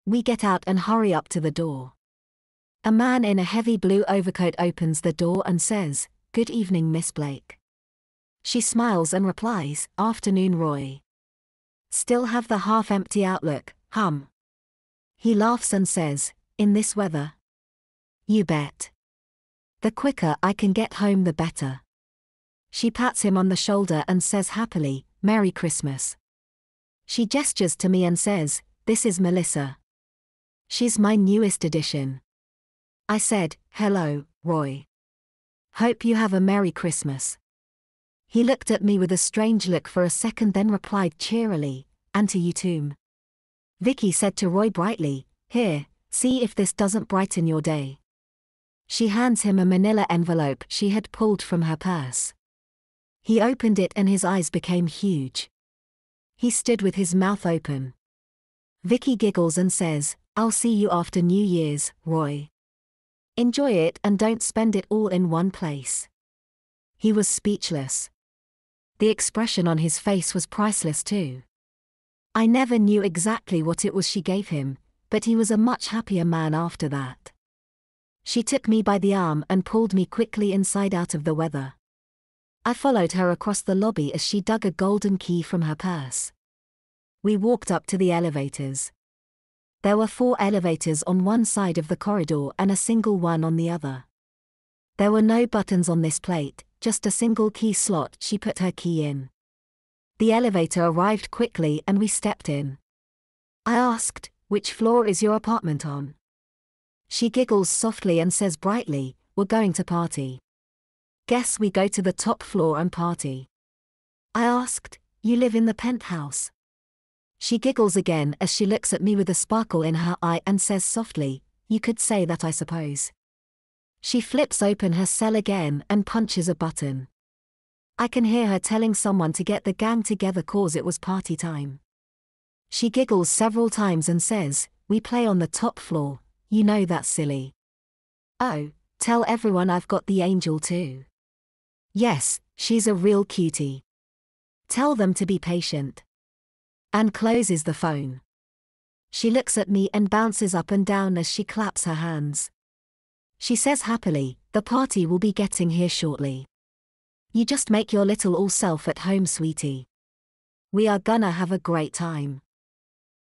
We get out and hurry up to the door. A man in a heavy blue overcoat opens the door and says, "Good evening, Miss Blake." She smiles and replies, "Afternoon, Roy." Still have the half-empty outlook, hum. He laughs and says, "In this weather?" "You bet. The quicker I can get home the better." She pats him on the shoulder and says happily, "Merry Christmas." She gestures to me and says, "This is Melissa. She's my newest addition." I said, "Hello, Roy. Hope you have a Merry Christmas." He looked at me with a strange look for a second, then replied cheerily, "And to you too." Vicky said to Roy brightly, "Here, see if this doesn't brighten your day." She hands him a manila envelope she had pulled from her purse. He opened it and his eyes became huge. He stood with his mouth open. Vicky giggles and says, "I'll see you after New Year's, Roy. Enjoy it and don't spend it all in one place." He was speechless. The expression on his face was priceless too. I never knew exactly what it was she gave him, but he was a much happier man after that. She took me by the arm and pulled me quickly inside out of the weather. I followed her across the lobby as she dug a golden key from her purse. We walked up to the elevators. There were 4 elevators on one side of the corridor and a single one on the other. There were no buttons on this plate, just a single key slot. She put her key in. The elevator arrived quickly and we stepped in. I asked, "Which floor is your apartment on?" She giggles softly and says brightly, "We're going to party." "Guess we go to the top floor and party." I asked, "You live in the penthouse?" She giggles again as she looks at me with a sparkle in her eye and says softly, "You could say that, I suppose." She flips open her cell again and punches a button. I can hear her telling someone to get the gang together cause it was party time. She giggles several times and says, "We play on the top floor, you know that's silly." "Oh, tell everyone I've got the angel too." "Yes, she's a real cutie. Tell them to be patient." And closes the phone. She looks at me and bounces up and down as she claps her hands. She says happily, "The party will be getting here shortly. You just make your little all self at home, sweetie. We are gonna have a great time."